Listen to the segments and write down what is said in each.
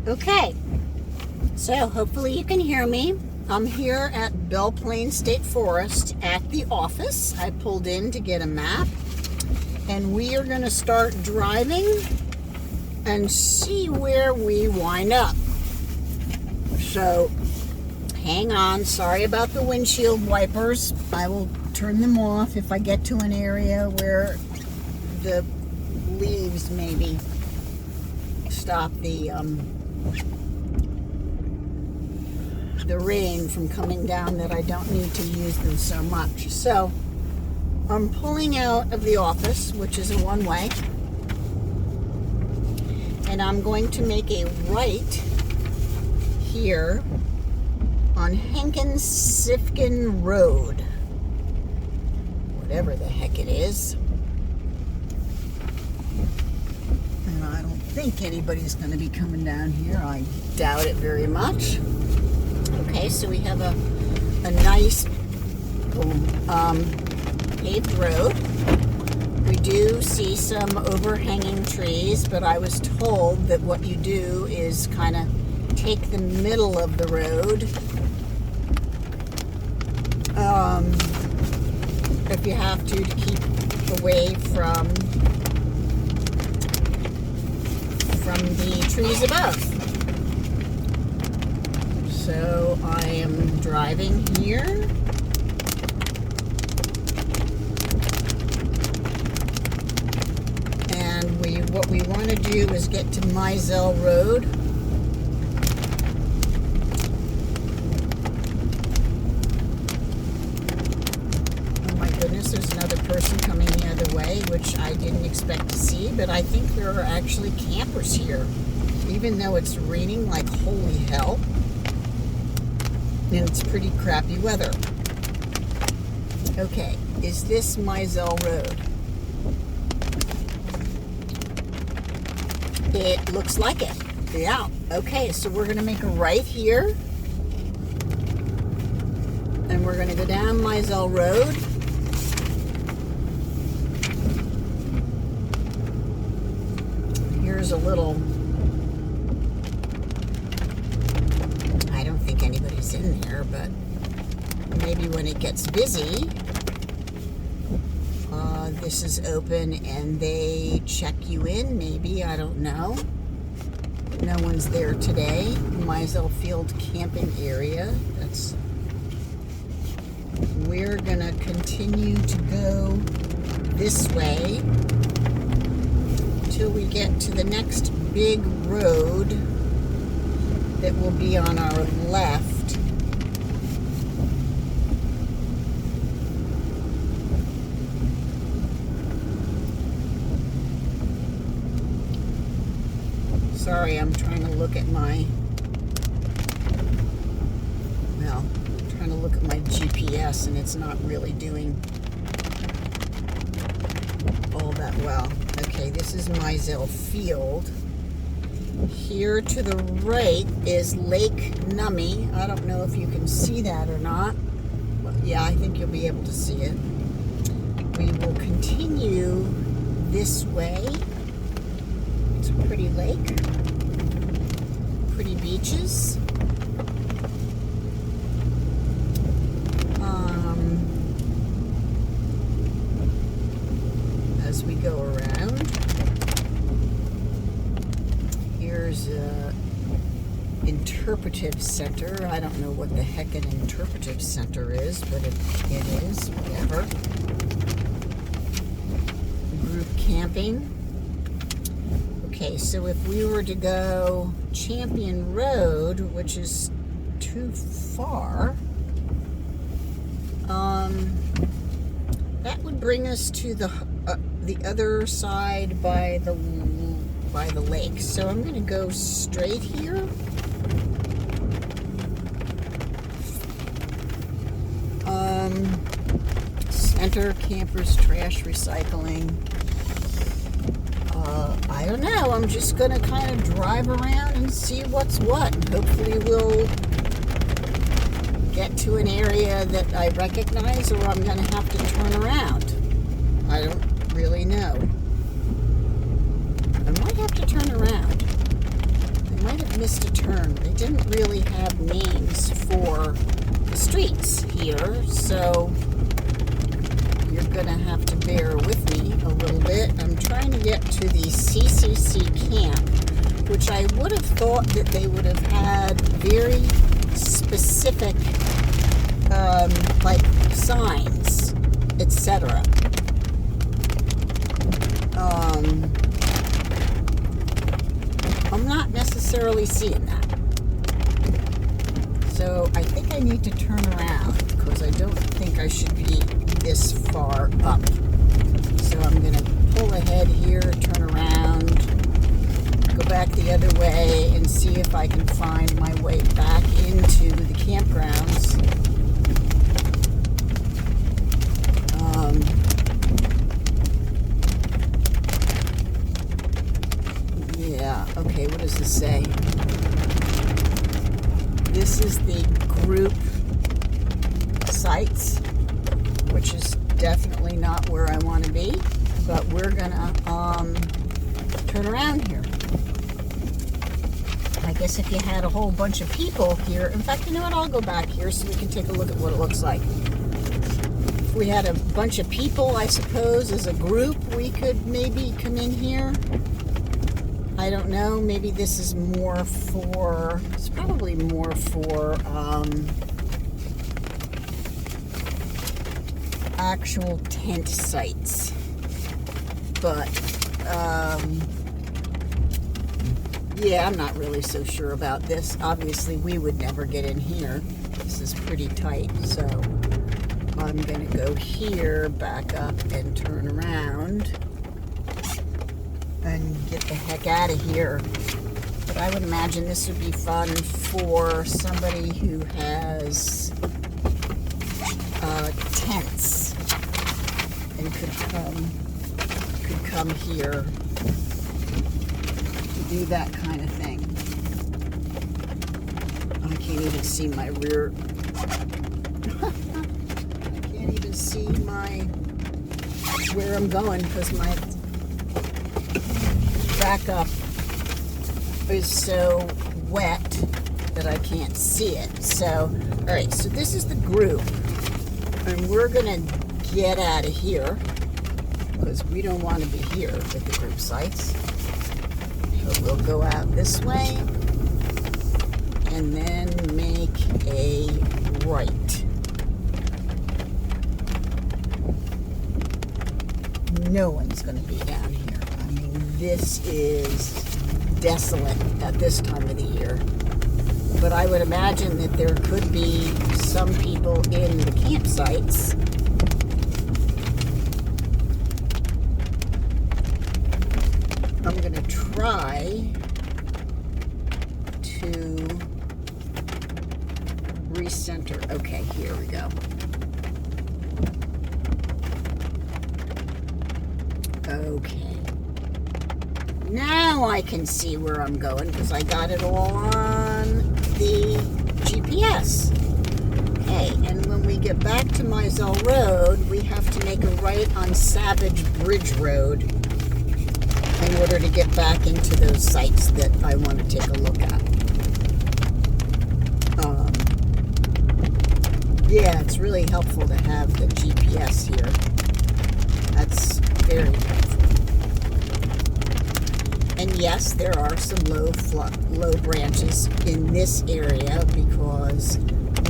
Okay, so hopefully you can hear me. I'm here at Belleplain State Forest at the office. I pulled in to get a map, and we are going to start driving and see where we wind up. So hang on, sorry about the windshield wipers. I will turn them off if I get to an area where the leaves maybe stop the rain from coming down, that I don't need to use them so much. So I'm pulling out of the office, which is a one-way, and I'm going to make a right here on Henkin-Sifkin Road, whatever the heck it is. And I don't think anybody's going to be coming down here. I doubt it very much. Okay, so we have a nice paved road. We do see some overhanging trees, but I was told that what you do is kind of take the middle of the road. If you have to keep away from the trees above. So I am driving here. And what we want to do is get to Mizell Road. Oh my goodness, there's another person coming the other way, which I didn't expect to see, but I think there are actually campers here, even though it's raining like holy hell. And it's pretty crappy weather. Okay, is this Mizell Road? It looks like it. Yeah. Okay, so we're going to make a right here. And we're going to go down Mizell Road. Here's a little... I don't think anybody's in there, but maybe when it gets busy, this is open and they check you in, maybe, I don't know. No one's there today. Mizell Field camping area. We're gonna continue to go this way until we get to the next big road that will be on our left. Sorry, I'm trying to look at my GPS, and it's not really doing all that well. Okay, this is Mizell Field. Here to the right is Lake Nummi. I don't know if you can see that or not. Well, yeah, I think you'll be able to see it. We will continue this way. It's a pretty lake. Pretty beaches. As we go around, here's a interpretive center. I don't know what the heck an interpretive center is, but it is, whatever. Group camping. Okay, so if we were to go Champion Road, which is too far, that would bring us to the other side by the lake. So I'm going to go straight here. Center, campers, trash, recycling. I don't know. I'm just going to kind of drive around and see what's what. Hopefully we'll get to an area that I recognize, or I'm going to have to turn around. I don't really know. I might have to turn around. I might have missed a turn. They didn't really have names for the streets here, so you're gonna have to bear with me a little bit. I'm trying to get to the CCC camp, which I would have thought that they would have had very specific, like signs, etc. I'm not necessarily seeing that. So I think I need to turn around because I don't think I should be this far up. So I'm going to pull ahead here, turn around, go back the other way, and see if I can find my way back into the campgrounds. Yeah, okay, what does this say? This is the group sites, which is definitely not where I want to be, but we're gonna turn around here. I guess if you had a whole bunch of people here, in fact, you know what, I'll go back here so we can take a look at what it looks like. If we had a bunch of people, I suppose, as a group, we could maybe come in here. I don't know, maybe this is more for, it's probably more for actual tent sites. But, yeah, I'm not really so sure about this. Obviously, we would never get in here. This is pretty tight, so I'm going to go here, back up, and turn around and get the heck out of here. But I would imagine this would be fun for somebody who has tents and could come here to do that kind of thing. I can't even see my rear. I can't even see where I'm going because my backup is so wet that I can't see it. So, all right, so this is the group, and we're gonna get out of here because we don't want to be here at the group sites. So we'll go out this way and then make a right. No one's gonna be down here. This is desolate at this time of the year. But I would imagine that there could be some people in the campsites. I'm going to try to recenter. Okay, here we go. Okay. Now I can see where I'm going because I got it all on the GPS. Okay, and when we get back to Mizell Road, we have to make a right on Savage Bridge Road in order to get back into those sites that I want to take a look at. Yeah, it's really helpful to have the GPS here. That's very helpful. And yes, there are some low branches in this area because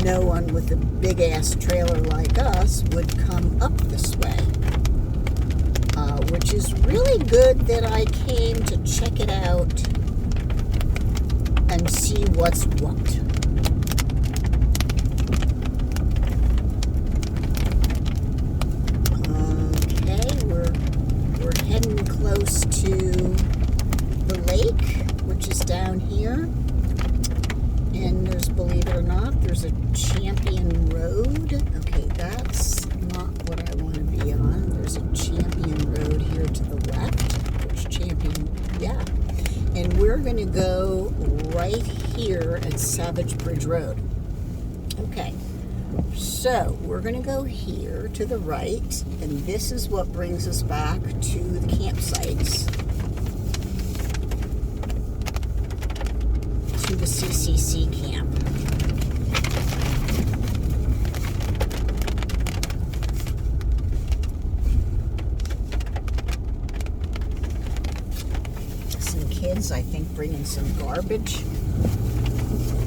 no one with a big-ass trailer like us would come up this way. Which is really good that I came to check it out and see what's what. Okay, we're heading close to the lake, which is down here, and there's, believe it or not, there's a Champion Road. Okay, that's not what I want to be on. There's a Champion Road here to the left, which Champion, yeah, and we're going to go right here at Savage Bridge Road. Okay, so we're going to go here to the right, and this is what brings us back to the campsites. To CCC camp. Some kids, I think, bringing some garbage.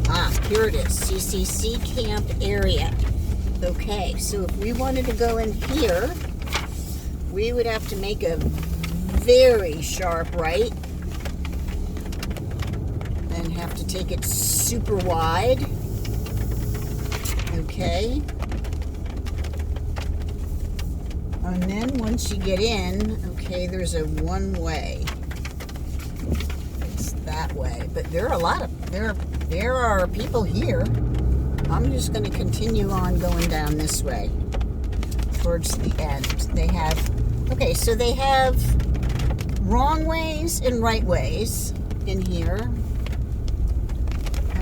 Ah, here it is, CCC camp area. Okay, so if we wanted to go in here, we would have to make a very sharp right and have to take it super wide. Okay. And then once you get in, okay, there's a one-way. It's that way. But there are people here. I'm just going to continue on going down this way towards the end. They have wrong ways and right ways in here.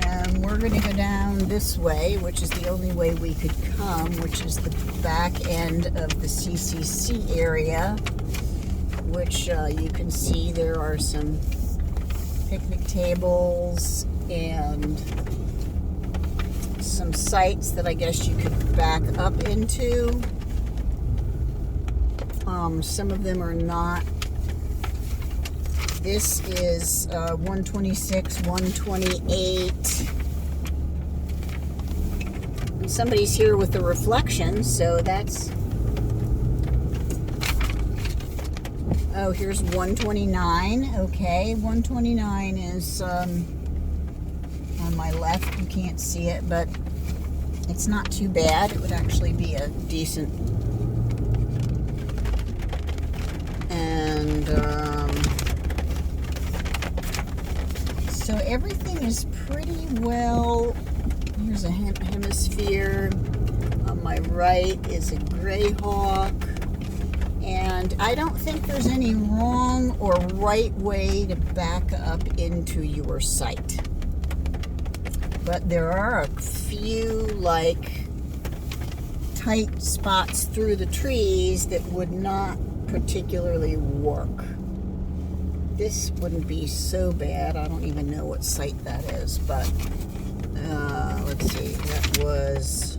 And we're going to go down this way, which is the only way we could come, which is the back end of the CCC area, which you can see there are some picnic tables and some sites that I guess you could back up into. Some of them are not. This is 126, 128. And somebody's here with the reflection, so that's... Oh, here's 129. Okay, 129 is on my left. You can't see it, but it's not too bad. It would actually be a decent... And so everything is pretty well. Here's a hemisphere. On my right is a greyhawk. And I don't think there's any wrong or right way to back up into your site. But there are a few, like, tight spots through the trees that would not particularly work. This wouldn't be so bad. I don't even know what site that is, but let's see. That was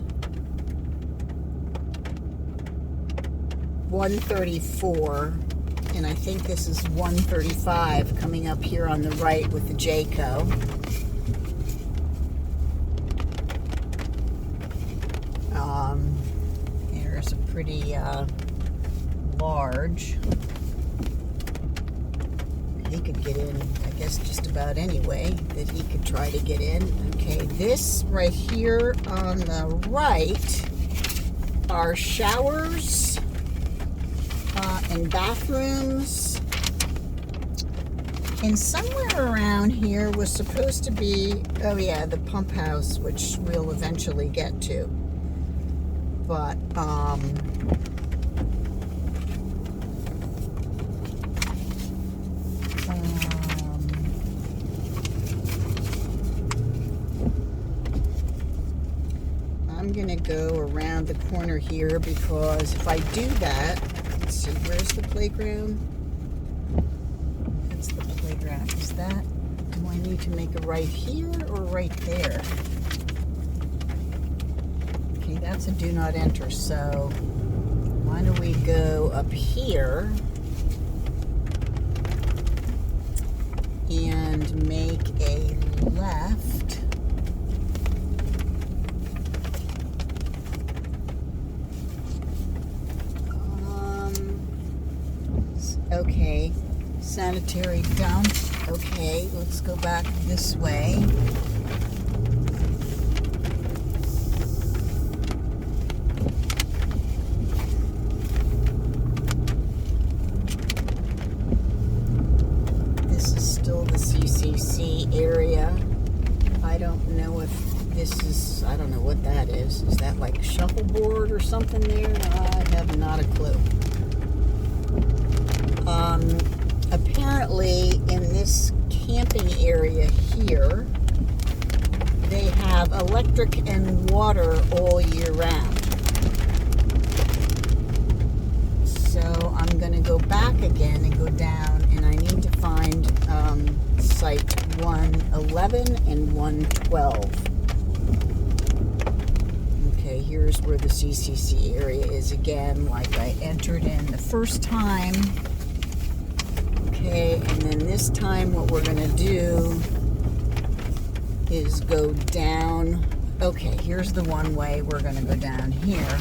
134, and I think this is 135 coming up here on the right with the Jayco. Here's a pretty large. He could get in, I guess, just about any way that he could try to get in. Okay, this right here on the right are showers and bathrooms. And somewhere around here was supposed to be, oh yeah, the pump house, which we'll eventually get to. But, I'm gonna go around the corner here because if I do that, let's see, where's the playground? That's the playground. Is that, do I need to make a right here or right there? Okay, that's a do not enter, so why don't we go up here and make a left. Okay, sanitary dump. Okay, let's go back this way. This is still the CCC area. I don't know if this is, I don't know what that is. Is that like shuffleboard or something there? I have not a clue. Apparently in this camping area here, they have electric and water all year round. So I'm going to go back again and go down, and I need to find site 111. 111 and 112. Okay, here's where the CCC area is again, like I entered in the first time. Okay, and then this time what we're gonna do is go down. Okay, here's the one way. We're gonna go down here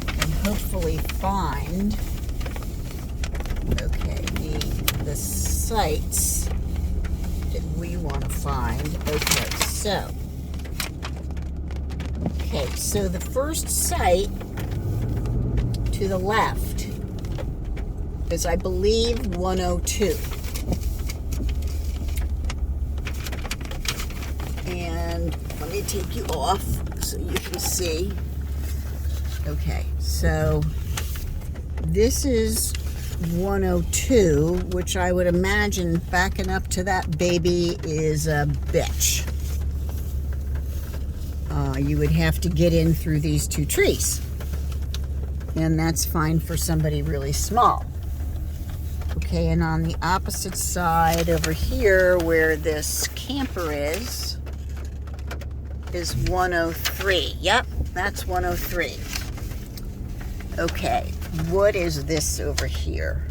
and hopefully find, okay, the sites that we want to find. Okay, so the first site to the left is, I believe, 102. And let me take you off so you can see. Okay, so this is 102, which I would imagine backing up to that baby is a bitch. You would have to get in through these two trees. And that's fine for somebody really small. Okay, and on the opposite side over here where this camper is 103. Yep, that's 103. Okay, what is this over here?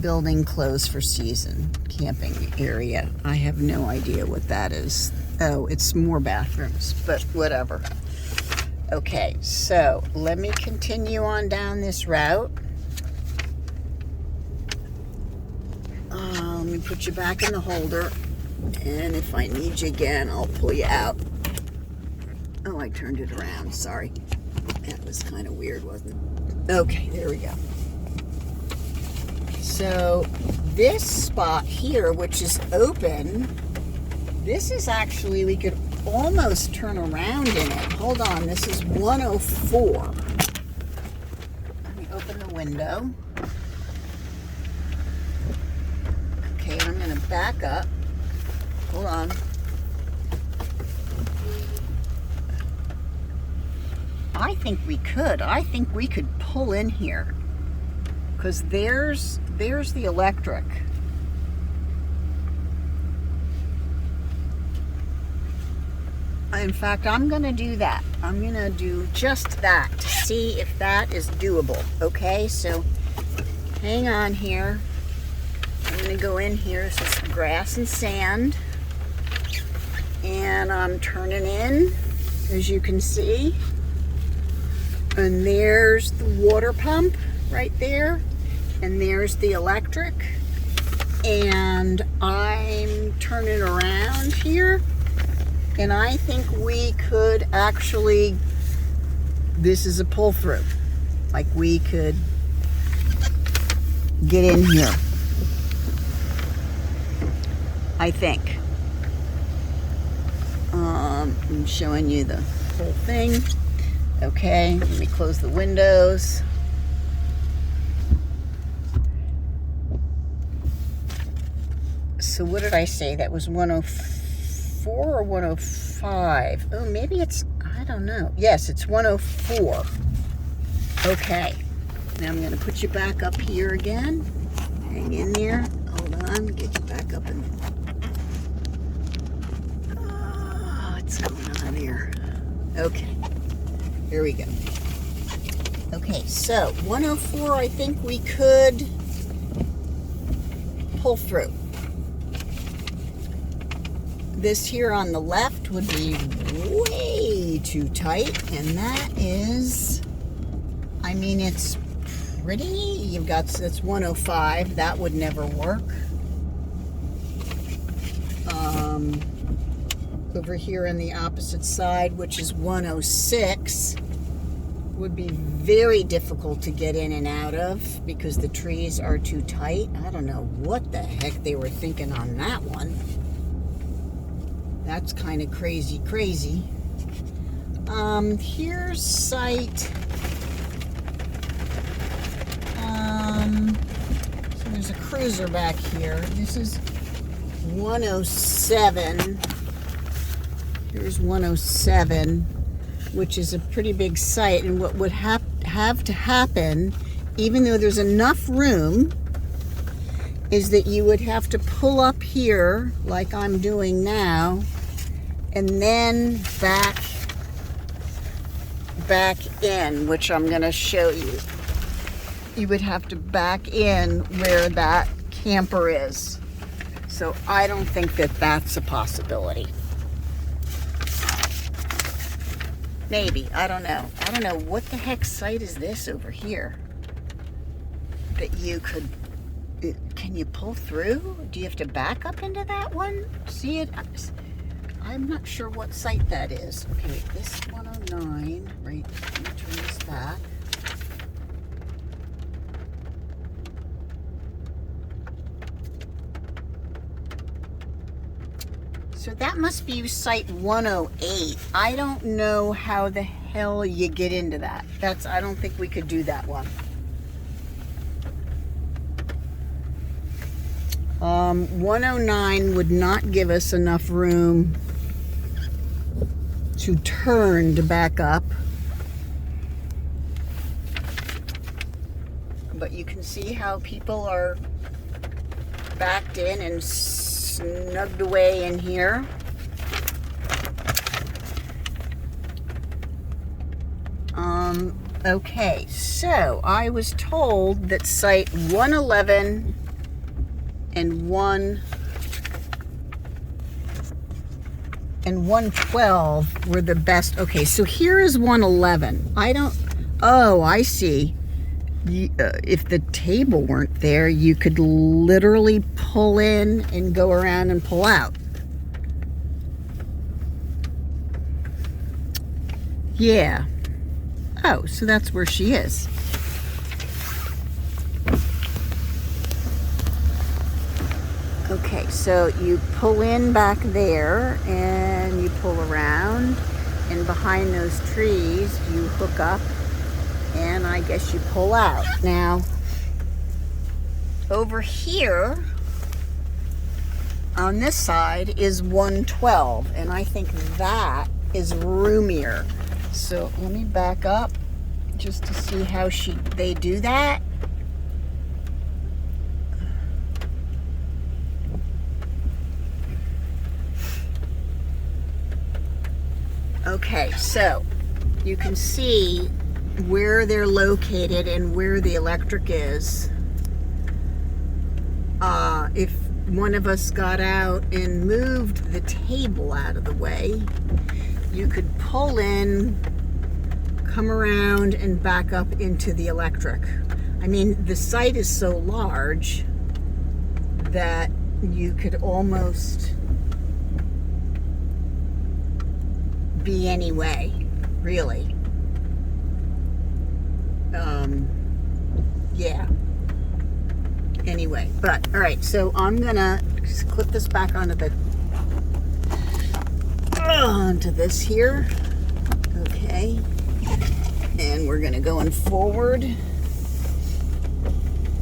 Building closed for season, camping area. I have no idea what that is. Oh, it's more bathrooms, but whatever. Okay, so let me continue on down this route. Let me put you back in the holder, and if I need you again, I'll pull you out. Oh, I turned it around, sorry. That was kind of weird, wasn't it? Okay, there we go. So this spot here, which is open, this is actually, we could almost turn around in it. Hold on, this is 104. Let me open the window. Okay, I'm going to back up. Hold on. I think we could pull in here, because there's the electric. In fact, I'm going to do that. I'm going to do just that to see if that is doable. Okay, so hang on here. I'm going to go in here. This is grass and sand. And I'm turning in, as you can see. And there's the water pump right there. And there's the electric. And I'm turning around here. And I think we could actually, this is a pull through. Like we could get in here. I think. I'm showing you the whole thing. Okay, let me close the windows. So what did I say? That was 104 or 105? Oh, maybe it's, I don't know. Yes, it's 104. Okay. Now I'm going to put you back up here again. Hang in there. Hold on. Get you back up in. Oh, what's going on here? Okay. Here we go. Okay, so 104, I think we could pull through. This here on the left would be way too tight, and that is, I mean, it's pretty. You've got, that's 105. That would never work. Over here on the opposite side, which is 106, would be very difficult to get in and out of because the trees are too tight. I don't know what the heck they were thinking on that one. That's kind of crazy. Here's site. So there's a cruiser back here. This is 107. Here's 107, which is a pretty big site. And what would have to happen, even though there's enough room, is that you would have to pull up here like I'm doing now, and then back in, which I'm going to show you. You would have to back in where that camper is. So I don't think that that's a possibility. Maybe, I don't know. I don't know what the heck site is this over here that you could, can you pull through? Do you have to back up into that one? See it? I'm not sure what site that is. Okay, this 109, right, let me turn this back. So that must be site 108. I don't know how the hell you get into that. I don't think we could do that one. 109 would not give us enough room to turn to back up. But you can see how people are backed in and snugged away in here. Okay, so I was told that site 111 and 112 were the best. Okay, so here is 111. Oh, I see. If the table weren't there, you could literally pull in and go around and pull out. Yeah. Oh, so that's where she is. Okay, so you pull in back there and you pull around, and behind those trees you hook up, and I guess you pull out. Now, over here on this side is 112, and I think that is roomier. So let me back up just to see how they do that. Okay, so you can see where they're located and where the electric is. If one of us got out and moved the table out of the way, you could pull in, come around, and back up into the electric. I mean, the site is so large that you could almost be any way, really. Yeah. Anyway, but all right, so I'm gonna just clip this back onto this here. Okay, and we're gonna go in forward,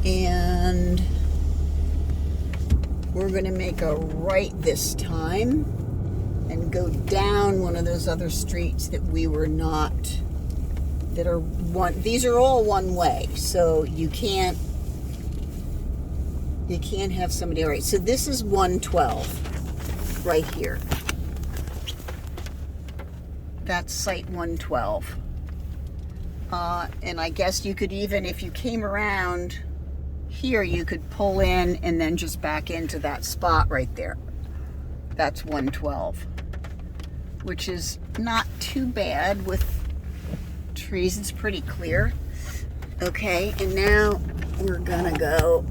and we're gonna make a right this time and go down one of those other streets that we were not, that are one, these are all one way, so you can't have somebody. All right, so this is 112 right here. That's site 112. And I guess you could even, if you came around here, you could pull in and then just back into that spot right there. That's 112, which is not too bad with trees. It's pretty clear. Okay, and now we're gonna go,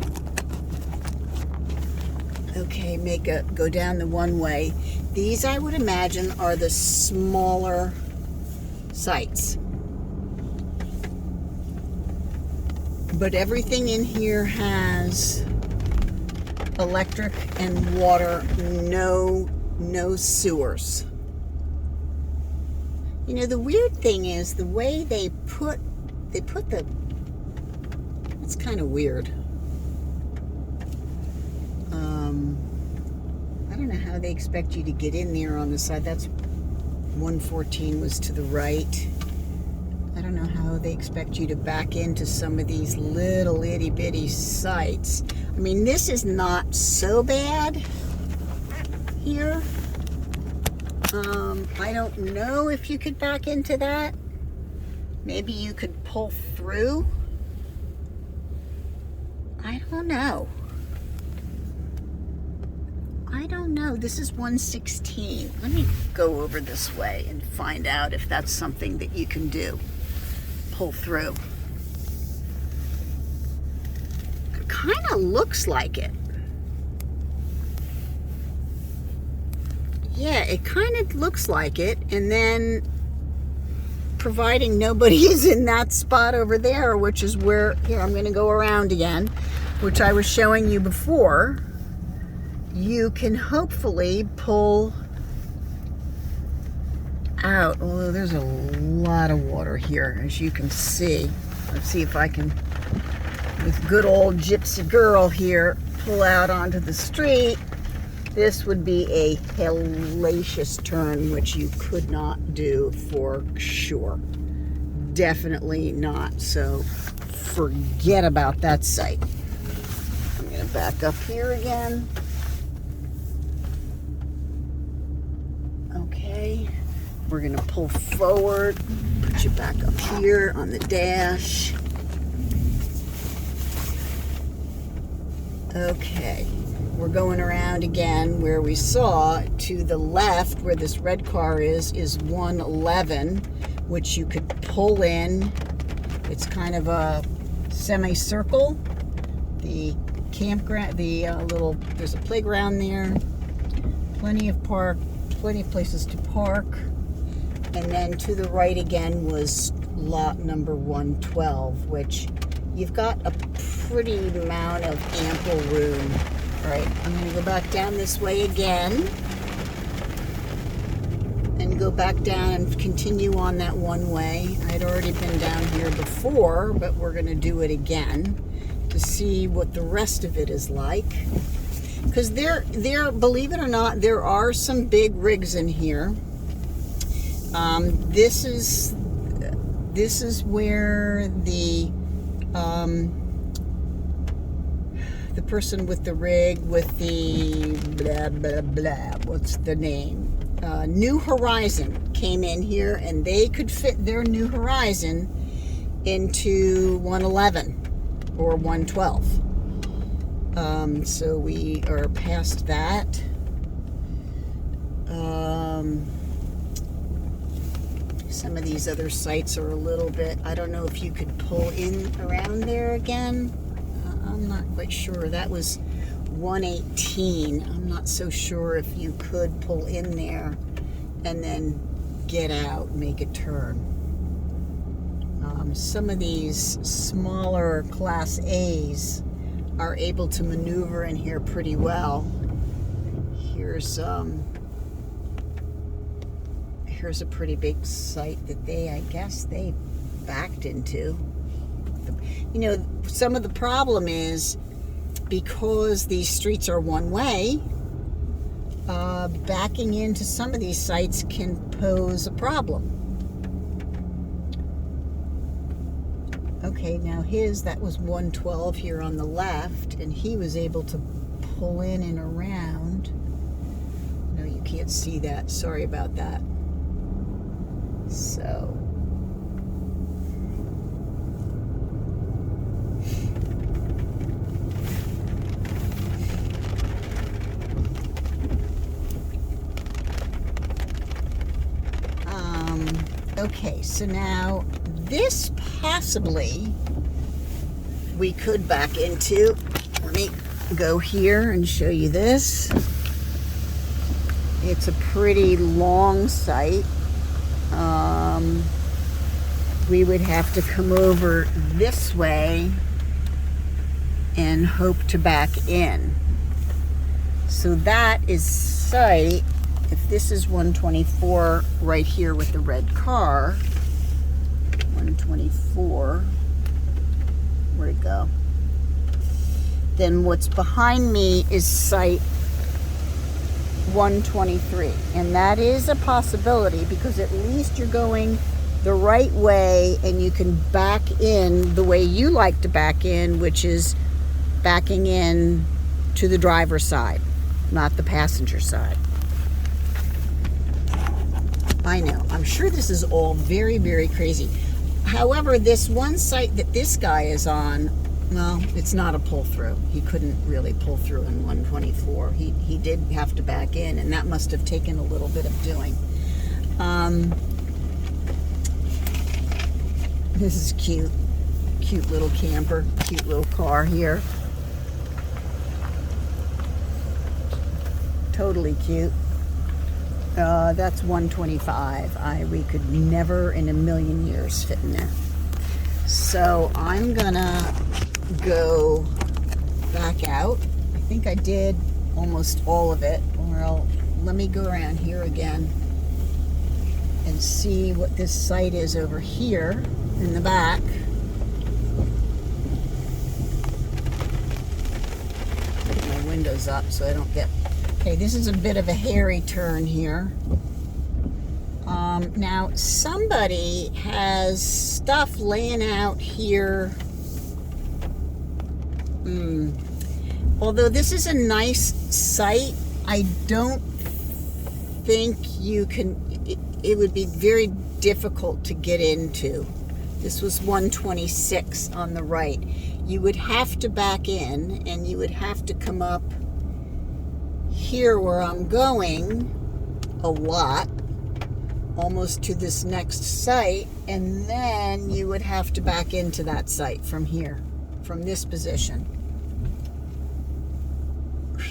okay, go down the one way. These, I would imagine, are the smaller sites. But everything in here has electric and water, no sewers. You know, the weird thing is the way they put the, it's kind of weird. I don't know how they expect you to get in there on the side. That's 114 was to the right. I don't know how they expect you to back into some of these little itty bitty sites. I mean, this is not so bad here. I don't know if you could back into that. Maybe you could pull through. I don't know. This is 116. Let me go over this way and find out if that's something that you can do. Pull through. It kind of looks like it. Yeah, it kind of looks like it. And then, providing nobody is in that spot over there, which is where, here, I'm going to go around again, which I was showing you before, you can hopefully pull out. Although there's a lot of water here, as you can see. Let's see if I can, with good old gypsy girl here, pull out onto the street. This would be a hellacious turn, which you could not do for sure. Definitely not. So forget about that site. I'm going to back up here again. Okay. We're going to pull forward. Put you back up here on the dash. Okay. We're going around again where we saw to the left where this red car is 111, which you could pull in. It's kind of a semicircle. The campground, there's a playground there, plenty of places to park. And then to the right again was lot number 112, which you've got a pretty amount of ample room. All right, I'm going to go back down this way again and go back down and continue on that one way. I'd already been down here before, but we're going to do it again to see what the rest of it is like. Because there, believe it or not, there are some big rigs in here. This is where the person with the rig with the blah blah blah, what's the name? New Horizon came in here, and they could fit their New Horizon into 111 or 112. So we are past that. Some of these other sites are a little bit, I don't know if you could pull in around there again. I'm not quite sure. That was 118. I'm not so sure if you could pull in there and then get out, make a turn. Some of these smaller Class A's are able to maneuver in here pretty well. Here's a pretty big site that I guess they backed into. You know, some of the problem is because these streets are one way, backing into some of these sites can pose a problem. Okay, now that was 112 here on the left, and he was able to pull in and around. No, you can't see that. Sorry about that. So, okay, so now this possibly we could back into. Let me go here and show you this. It's a pretty long site. We would have to come over this way and hope to back in. So that is site, if this is 124 right here with the red car, 124, where'd it go? Then what's behind me is site 123, and that is a possibility because at least you're going the right way, and you can back in the way you like to back in, which is backing in to the driver's side, not the passenger side. I know, I'm sure this is all very, very crazy. However, this one site that this guy is on, well, it's not a pull-through. He couldn't really pull through in 124. He did have to back in, and that must have taken a little bit of doing. This is cute. Cute little camper, cute little car here. Totally cute. That's 125. We could never in a million years fit in there. So I'm gonna go back out. I think I did almost all of it. Well, let me go around here again and see what this site is over here in the back. Put my windows up so I don't get... Okay, this is a bit of a hairy turn here. Now, somebody has stuff laying out here. Although this is a nice site, I don't think you can... It would be very difficult to get into. This was 126 on the right. You would have to back in, and you would have to come up here where I'm going a lot, almost to this next site, and then you would have to back into that site from here, from this position.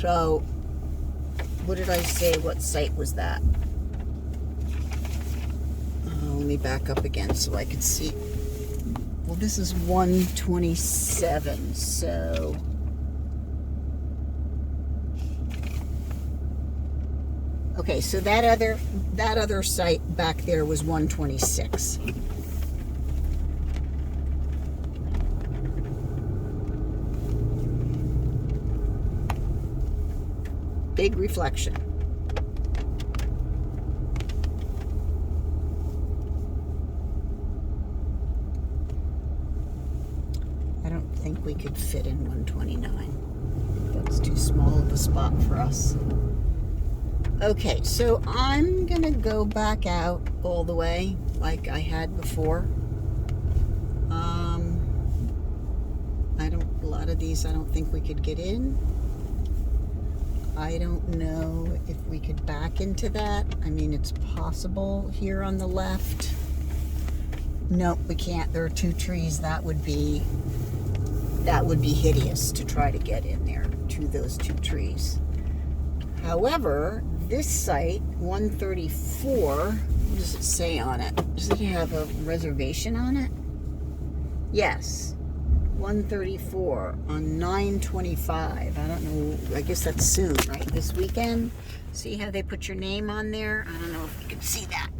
So, what did I say? What site was that? Let me back up again so I can see. Well, this is 127, so... Okay, so that other site back there was 126. Big reflection. I don't think we could fit in 129. That's too small of a spot for us. Okay, so I'm gonna go back out all the way like I had before. A lot of these I don't think we could get in. I don't know if we could back into that. I mean, it's possible here on the left. Nope, we can't. There are two trees. That would be hideous to try to get in there to those two trees. However, this site, 134, what does it say on it? Does it have a reservation on it? Yes, 134 on 9/25. I don't know, I guess that's soon, right? This weekend. See how they put your name on there? I don't know if you can see that.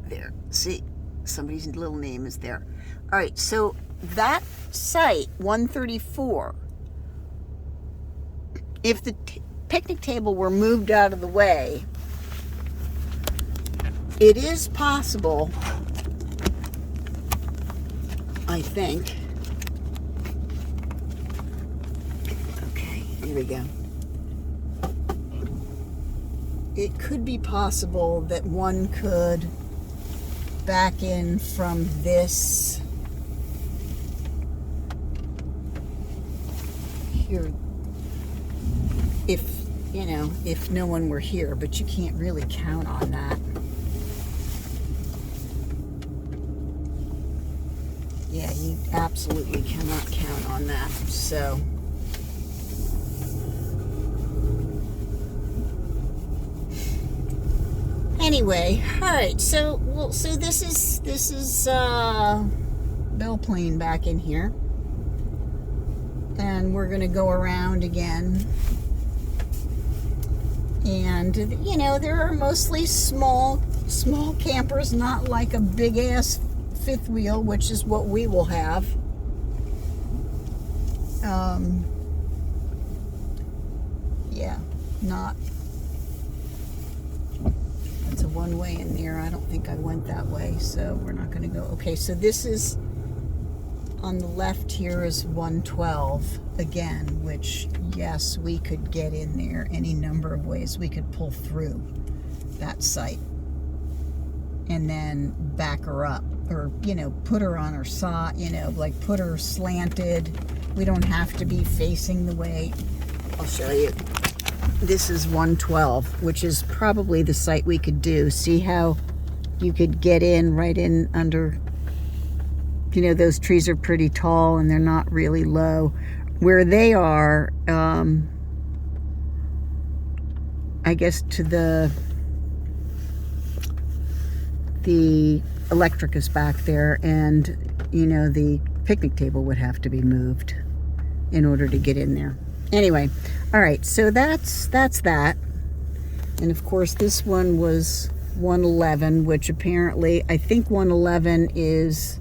There, see, somebody's little name is there. All right, so that site, 134, if the picnic table were moved out of the way, it is possible, I think. Okay, here we go. It could be possible that one could back in from this here, if no one were here, but you can't really count on that. Yeah, you absolutely cannot count on that. So anyway, all right. So this is Belleplain back in here, and we're gonna go around again. And there are mostly small campers, not like a big ass fifth wheel, which is what we will have. Yeah, not. That's a one way in there. I don't think I went that way, so we're not going to go. Okay, so this is on the left here is 112 again, which, yes, we could get in there any number of ways. We could pull through that site and then back her up, or, you know, put her on her side, you know, like put her slanted. We don't have to be facing the way. I'll show you. This is 112, which is probably the site we could do. See how you could get in right in under, you know, those trees are pretty tall and they're not really low. Where they are, I guess to the electric is back there, and, you know, the picnic table would have to be moved in order to get in there. Anyway, all right, so that's that. And of course, this one was 111, which apparently, I think 111 is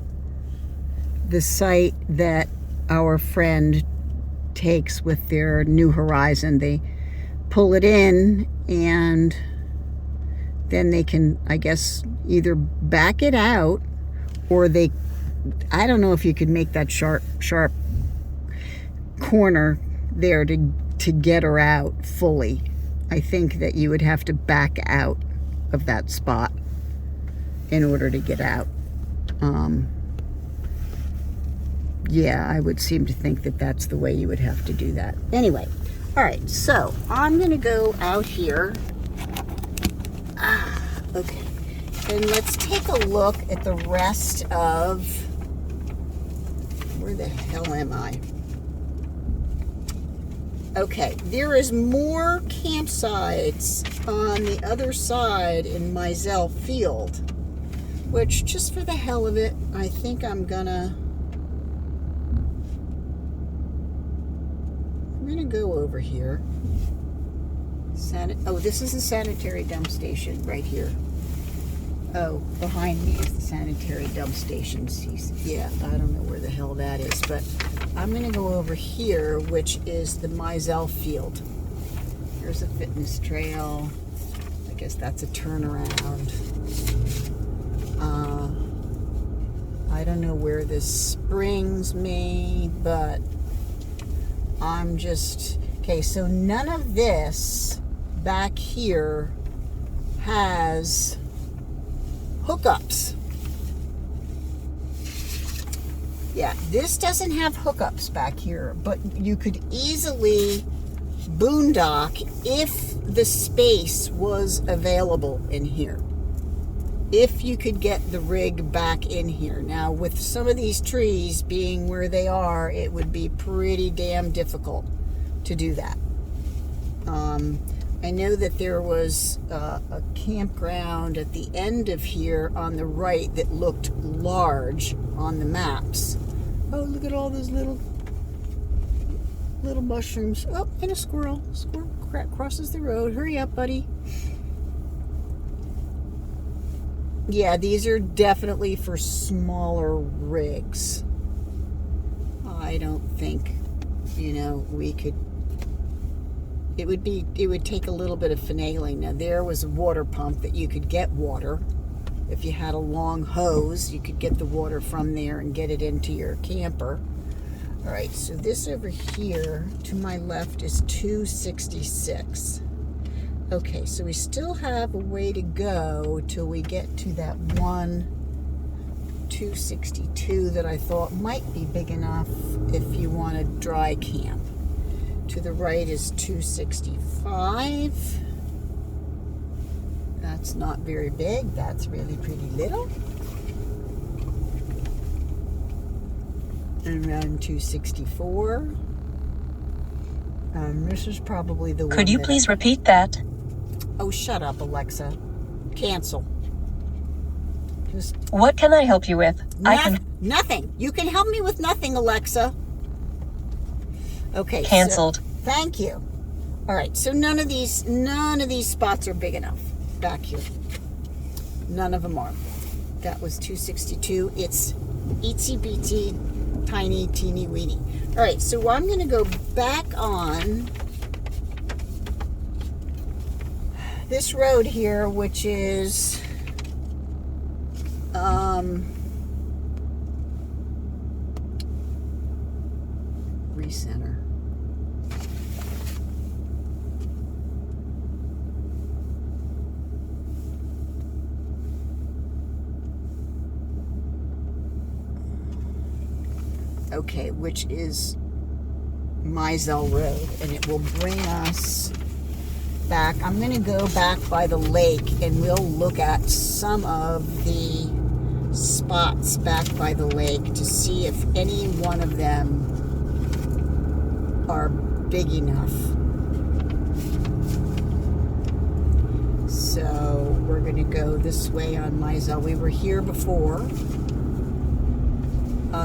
the site that our friend takes with their New Horizon. They pull it in and then they can, I guess, either back it out, or they, I don't know if you could make that sharp corner there to get her out fully. I think that you would have to back out of that spot in order to get out. Yeah, I would seem to think that that's the way you would have to do that. Anyway, all right, so I'm going to go out here. Okay, and let's take a look at the rest of, where the hell am I? Okay, there is more campsites on the other side in Mizell Field, which, just for the hell of it, I think I'm gonna go over here. Oh, this is the sanitary dump station right here. Oh, behind me is the sanitary dump station. Yeah, I don't know where the hell that is, but I'm going to go over here, which is the Mizell Field. Here's a fitness trail. I guess that's a turnaround. I don't know where this brings me, but I'm just... Okay, so none of this back here has hookups. Yeah, this doesn't have hookups back here, but you could easily boondock if the space was available in here. If you could get the rig back in here. Now, with some of these trees being where they are, it would be pretty damn difficult to do that. I know that there was a campground at the end of here on the right that looked large on the maps. Oh, look at all those little mushrooms. Oh, and a squirrel. Squirrel crosses the road. Hurry up, buddy. Yeah, these are definitely for smaller rigs. I don't think, you know, we could... It would take a little bit of finagling. Now, there was a water pump that you could get water. If you had a long hose, you could get the water from there and get it into your camper. All right, so this over here to my left is 266. Okay, so we still have a way to go till we get to that one 262 that I thought might be big enough if you want to dry camp. To the right is 265. That's not very big. That's really pretty little. And around 264. This is probably the one. Could you please repeat that? Oh, shut up, Alexa. Cancel. What can I help you with? Nothing. You can help me with nothing, Alexa. Okay. Canceled. So, thank you. All right. So none of these spots are big enough back here. None of them are. That was 262. It's itsy bitsy, tiny, teeny weeny. All right. So I'm going to go back on this road here, which is recenter. Okay, which is Mizell Road, and it will bring us back. I'm going to go back by the lake, and we'll look at some of the spots back by the lake to see if any one of them are big enough. So we're going to go this way on Mizell. We were here before.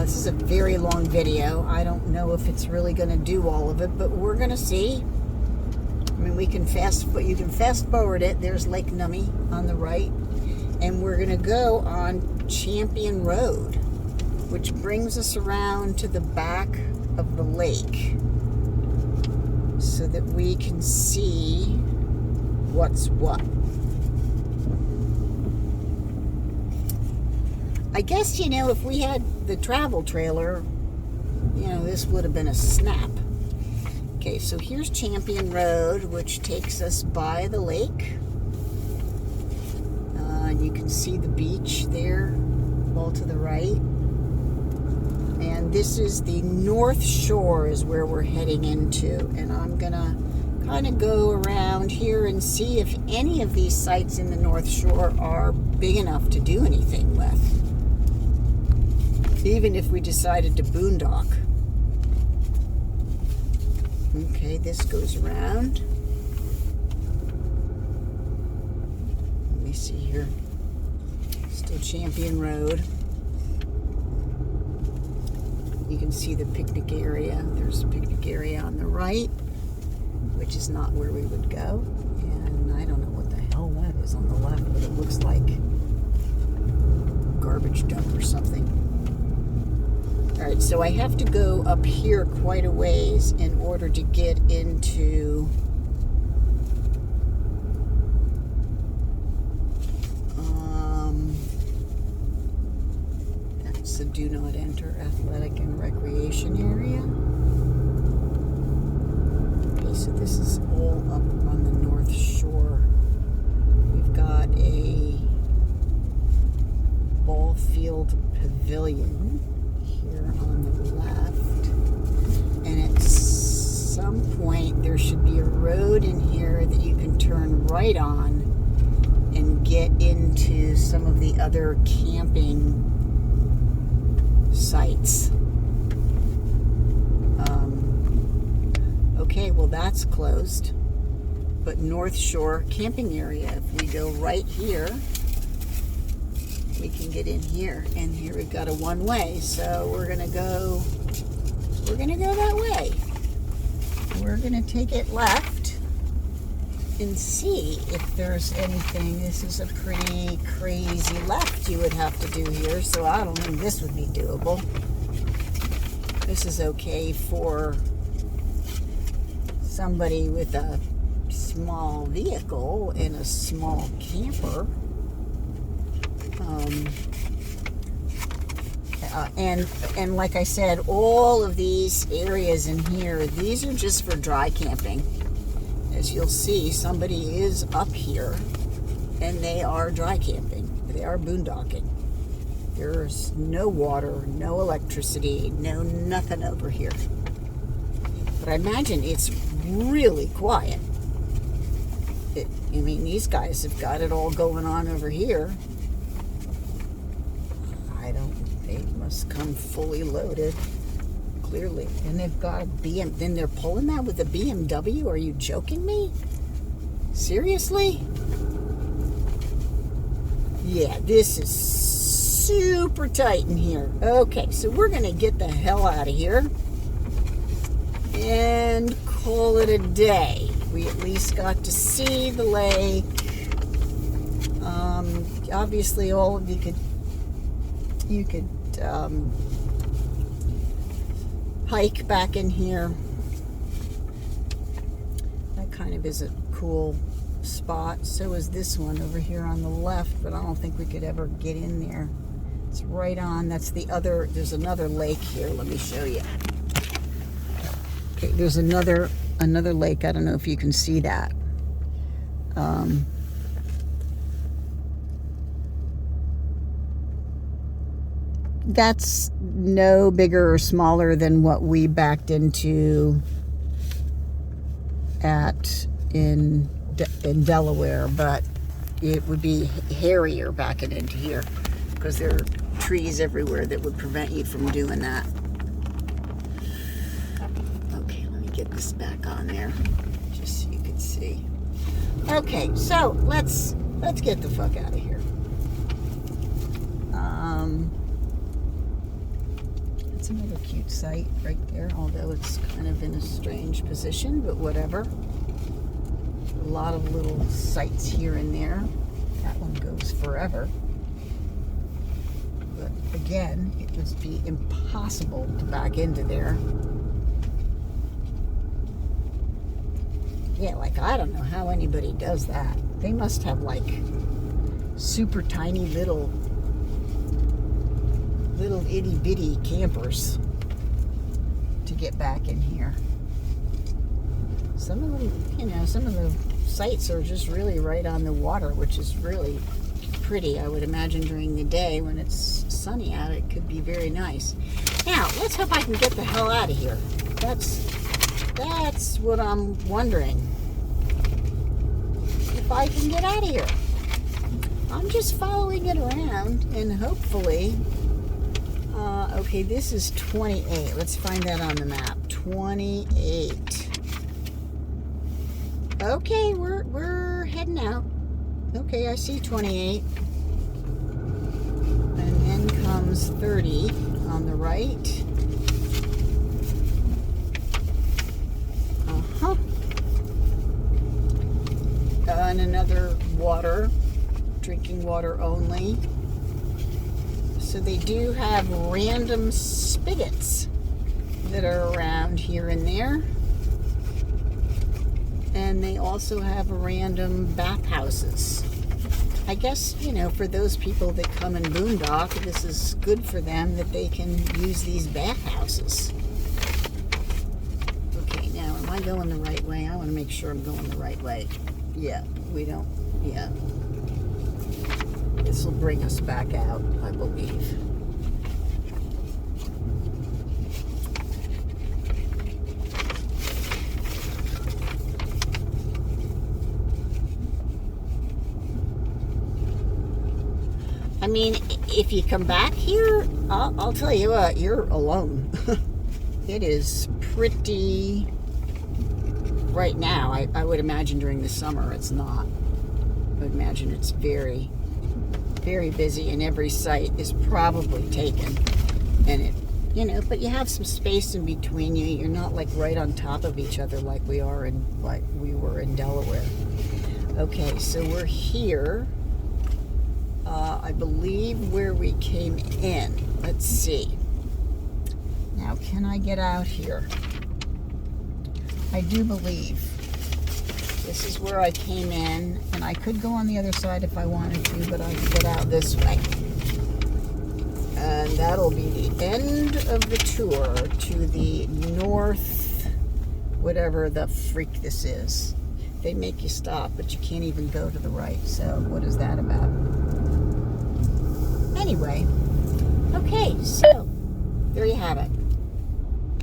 This is a very long video. I don't know if it's really going to do all of it, but we're going to see. I mean, you can fast forward it. There's Lake Nummi on the right. And we're going to go on Champion Road, which brings us around to the back of the lake so that we can see what's what. I guess, if we had the travel trailer, this would have been a snap. Okay, so here's Champion Road, which takes us by the lake. And you can see the beach there, all to the right. And this is the North Shore is where we're heading into. And I'm going to kind of go around here and see if any of these sites in the North Shore are big enough to do anything with. Even if we decided to boondock. Okay, this goes around. Let me see here. Still Champion Road. You can see the picnic area. There's a picnic area on the right, which is not where we would go. And I don't know what the hell that is on the left, but it looks like garbage dump or something. Alright, so I have to go up here quite a ways in order to get into that's the do not enter athletic and recreation area. Okay, so this is all up on the North Shore. We've got a ball field pavilion here on the left, and at some point there should be a road in here that you can turn right on and get into some of the other camping sites. Okay, well that's closed, but North Shore camping area, if we go right here, we can get in here, and here we've got a one-way, so we're gonna go that way. We're gonna take it left and see if there's anything. This is a pretty crazy left you would have to do here, so I don't think this would be doable. This is okay for somebody with a small vehicle and a small camper. And like I said, all of these areas in here, these are just for dry camping. As you'll see, somebody is up here and they are dry camping. They are boondocking. There's no water, no electricity, no nothing over here. But I imagine it's really quiet. These guys have got it all going on over here. They must come fully loaded, clearly. And they've got a then they're pulling that with a BMW? Are you joking me? Seriously? Yeah, this is super tight in here. Okay, so we're going to get the hell out of here and call it a day. We at least got to see the lake. Obviously, all of you could hike back in here. That kind of is a cool spot. So is this one over here on the left, but I don't think we could ever get in there. It's right on. That's the other. There's another lake here. Let me show you. Okay, there's another lake. I don't know if you can see that. That's no bigger or smaller than what we backed into in Delaware, but it would be hairier backing into here because there are trees everywhere that would prevent you from doing that. Okay, let me get this back on there just so you can see. Okay, so let's get the fuck out of here. It's another cute site right there, although it's kind of in a strange position, but whatever. A lot of little sites here and there. That one goes forever. But again, it would be impossible to back into there. Yeah, like I don't know how anybody does that. They must have like super tiny little itty bitty campers to get back in here. Some of them, some of the sites are just really right on the water, which is really pretty. I would imagine during the day when it's sunny out, it could be very nice. Now, let's hope I can get the hell out of here. That's what I'm wondering. If I can get out of here. I'm just following it around and hopefully, okay, this is 28. Let's find that on the map. 28. Okay, we're heading out. Okay, I see 28. And then comes 30 on the right. And another water, drinking water only. So they do have random spigots that are around here and there. And they also have random bathhouses. I guess, for those people that come and boondock, this is good for them that they can use these bathhouses. Okay, now am I going the right way? I want to make sure I'm going the right way. Yeah, yeah. This will bring us back out, I believe. I mean, if you come back here, I'll tell you what, you're alone. It is pretty... Right now, I would imagine during the summer it's not. I would imagine it's very, very busy and every site is probably taken. And it, but you have some space in between you. You're not like right on top of each other like we were in Delaware. Okay, so we're here. I believe where we came in. Let's see. Now, can I get out here? I do believe this is where I came in, and I could go on the other side if I wanted to, but I can get out this way. And that'll be the end of the tour to the north, whatever the freak this is. They make you stop, but you can't even go to the right, so what is that about? Anyway, okay, so there you have it.